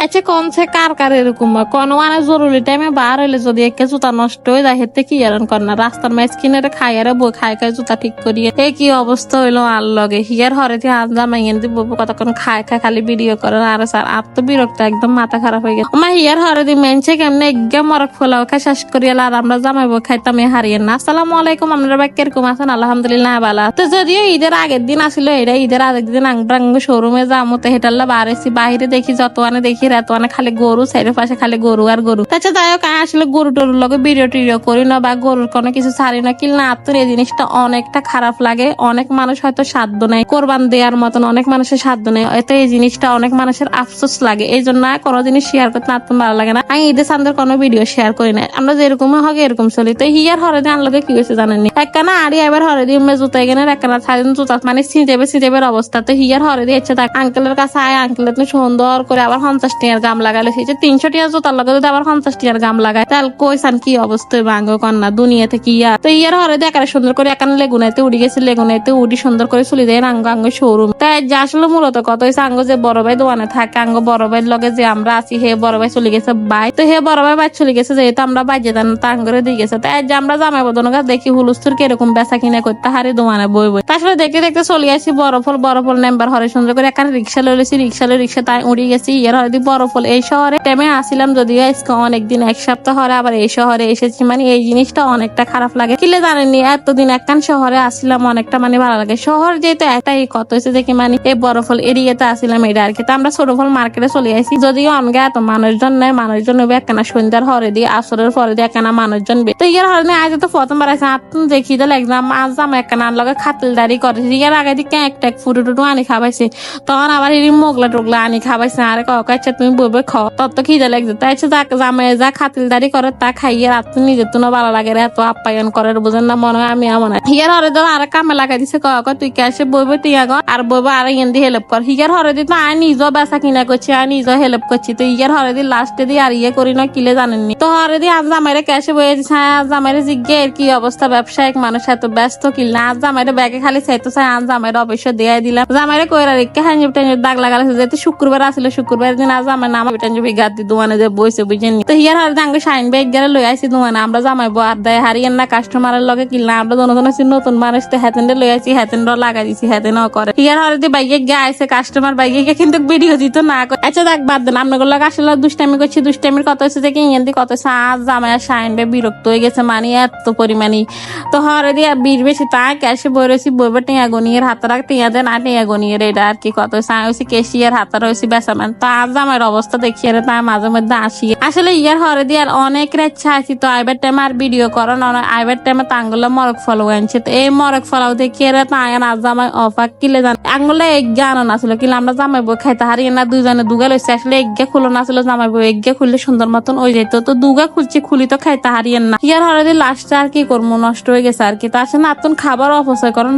আচ্ছা কোনছে কার কার এরকম কোন মানে জরুরি টাইমে বার হইলে যদি একে জুতা নষ্ট হয়ে যায় হেতে কি এরকম কর না রাস্তার মাঝ কিনে খাই আরে বই খাই খাই জুতা ঠিক করিয়ে এই কি অবস্থা হইলো আর লগে হিয়ার হরে দিয়ে আন্দা মাইয়েন দিব কতক্ষণ খাই খাই খালি ভিডিও করে আরে স্যার আর তো বিরক্ত একদম মাথা খারাপ হয়ে গেছে আমার হিয়ার হরে দিয়ে মেনছে কেমনে এগে মরক ফোলাও খাই শেষ করিয়ে আর আমরা জামাইবো খাইতাম হারিয়ে না। আসসালামু আলাইকুম, আপনারা বাকি কিরকম আছেন? আলহামদুলিল্লাহ ভালো। তো যদিও ঈদের আগের দিন আসলে এটা ঈদের আগের দিন আংটাঙ্গ শোরুমে যাবো তো হেটাল্লা বাড়েছি বাইরে দেখি যত দেখি রাত খালি গরু সাইডের পাশে খালি গরু আর গরু তাছাড়া যাই হোক আসলে গরু টরুর লগে ভিডিও টিডিও করি না বা গরুর কোনো কিছু ছাড়ি না কিল না আত্মর এই জিনিসটা অনেকটা খারাপ লাগে। অনেক মানুষ হয়তো সাধ্য নেই কোরবান দেওয়ার মতন, অনেক মানুষের সাধ্য নেই, এতে এই জিনিসটা অনেক মানুষের আফসোস লাগে। এই জন্য কোনো জিনিস শেয়ার করতে আত্ম ভালো লাগে না। আমি ঈদের সান্দের কোনো ভিডিও শেয়ার করি না, আমরা যেরকম হবে এরকম চলি। তো হিয়ার হরে দিয়ে আনলোকে কি হয়েছে জানেননি, একখানা আড়ি এবার হরে দিয়ে জুতা এখানে একখানা ছাড়েন জুতা মানে সিঁচেবের অবস্থা। তো হিয়ার হরে দিয়ে ইচ্ছে আঙ্কেলের কাছে আয় আঙ্কেলের সুন্দর করে আবার 50 টিয়ার গাম লাগালে সেই যে 300 টিয়ার জুতার লগে যদি আবার 50 টিয়ার গাম লাগায় তাহলে কইসান কি অবস্থা বাঙ্গ কন্যা দুনিয়াতে কি ইয়া। তো ইয়ার হরে দিয়ে একারে সুন্দর করে একান লেগুনাইতে উড়ি গেছে, লেগুনাইতে উড়ি সুন্দর করে চলে যায় আঙ্গ আঙ্গ শোরুম। তাই যা আসলে মূলত কত হয়েছে আঙ্গ যে বড় ভাই দোকানে থাকে আঙ্গ বড় ভাইয়ের লগে যে আমরা আছি হে বড় ভাই চলে গেছে বাই। তো হে বড় ভাই চলে গেছে যেহেতু আমরা বাজে দেন তাঙ্গরে দিয়ে গেছে। তাই যে আমরা জামাই বদন দেখি হুলুস্তুর কিরকম বেচা কিনা করতে হারি দোকানে বই বই। তারপরে দেখতে দেখতে চলে আসি বরফল নেম্বার হরে সুন্দর করে এখানে রিক্সা লইছি, রিক্সা তাই উড়ি গেছি ইয়ার হরে দিয়ে বরফল। এই শহরে টেমে আসিলাম যদিও আজকে অনেকদিন এক সপ্তাহ হরে আবার এই শহরে এসেছি, মানে এই জিনিসটা অনেকটা খারাপ লাগে। কিলে জানেননি এতদিন একখান শহরে আসিলাম অনেকটা মানে ভালো লাগে। শহর যেহেতু একটাই কত হয়েছে দেখি মানে এই বরফল এরিয়াতে আসিলাম এটা আর কি। তো আমরা ছোটফল মার্কেটে চলে আসি যদিও আমাকে এত মানুষজন নেই, মানুষজন একখানা সন্ধ্যার হরে দিয়ে আসরের পরে দিয়ে একখানা মানুষজন তো ইয়ার হরে নিয়ে আজ তো প্রথমবার আছে আত্ম দেখি দিল একদম আজ আমার একখানা লগে খাতিলদারি করে ইয়ার আগে দিকে একটা ফুটো টুটু আনি খাবাইছে তখন আবার এই মোগলা টোগলা আনি খাবাইছে আরে কাচ্ছা তুমি বলবে খাও তত খিদে লাগছে। তাই জামাই যা খাতিলদারি করে তা খাইয়ে রাত নিজের তো ভালো লাগে এত আপ্যায়ন করে বুঝেন না মনে হয় আমি এমন হিয়ার হরে ধর আর কামে লাগাই দিছে তুই কে বইবে তুই আগ আর বইবে আর ইন্দি হেল্প কর। হিয়ার হরে দি তো আমি নিজেও বেচা কিনা করছি আর নিজেও হেল্প করছি। তো ইয়ার হরে দি লাস্টে দিয়ে আর ইয়ে করি না কিলে জানেননি। তো হরে দি আজ জামাইরে ক্যাশে বয়ে দিচ্ছে আজ জামাইরে জিজ্ঞে এর কি অবস্থা, ব্যবসায়িক মানুষ এত ব্যস্ত কিল না আজ জামাইরে ব্যাগে খালি চাইতো চাই আজ জামাইরে অবশ্য দিয়ে দিলাম। জামাইরে কইরা রেখে হাঞ্জুব টাঞ্জুব দাগ লাগালে যেহেতু শুক্রবার আসলে শুক্রবার দিন আজ আমার নাম টাঞ্জুবি গাদ দি দোকানে যে বইছে বুঝেননি। তো হিয়ার হরে দাঙ্গে শাইন ব্যাগ গেলে লই আইসি দোকানে আমরা জামাইবো আর দেয় হারিয়েন না কাস্টমারের লগে কিনলাম আমরা দোনো আছি নতুন মানুষ তো হ্যাতেন্ডে লই আইসি হ্যাতেন্ড লাগাই দিছি হ্যাতেন করে হিয়ার হরে দিয়ে বাইকে গিয়ে আইসে কাস্টমার বাইকে কিন্তু ভিডিও দিত না। আচ্ছা দেখ বাদ দেন আপনার লগে আসলে দুষ্টামি করছি দুষ্টামির কত হয়েছে দেখি ইয়েন্দি কত হয়েছে আজ জামাই শাইন ব্যাগ বিরক্ত হয়ে গেছে মানে এত পরিমাণই। তো হরে দিয়ে বীর বেশি তা ক্যাশে বই রয়েছি বইবে টিয়া গনিয়ের হাতারা টিয়া দেন আর টিয়া গনিয়ের এটা আর কি কত হয়েছে হয়েছি কেশিয়ার হাতা রয়েছি বেসামান। তো আজ জামাইয়ের অবস্থা দেখিয়ে তার মাঝে মধ্যে আসি আসলে ইয়ার হরে দিয়ে অনেক ইচ্ছা আছি। তো আইবার টাইমে আর ভিডিও করেন আইবার টাইমে তো আঙ্গুলো মরক ফলো আনছে। তো এই মরক ফলাও দেখিয়ে তাই আজ জামাই অফাক কিলে জান আঙ্গুলে এগিয়ে আনো না ছিল কিলে আমরা জামাইবো খাইতে হারিয়ে না দুজনে দুগা লইছে আসলে এগিয়ে খুলো না ছিল জামাইবো এগিয়ে খুললে সুন্দর মতন ওই যেত। তো দুগা খুলছি খুলি তো খাইতে হারিয়েন না ইয়ার হরে দিয়ে লাস্টে আর কি করবো নষ্ট হয়ে গেছে আর কি। তা আসলে আতুন খাবার অপচয় করেন।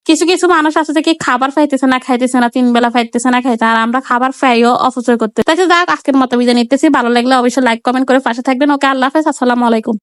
কিছু কিছু মানুষ আছে যে কি খাবার পাইতেছে না খাইতেছে না 3 বেলা পাইতেছে না খাইতে আর আমরা খাবার পাইও অপচয় করতে। তাই যাক আজকের মতো বিদায় নিতেছি, ভালো লাগলে অবশ্যই লাইক কমেন্ট করে পাশে থাকবেন। ওকে আল্লাহ হাফেজ, আসসালামু আলাইকুম।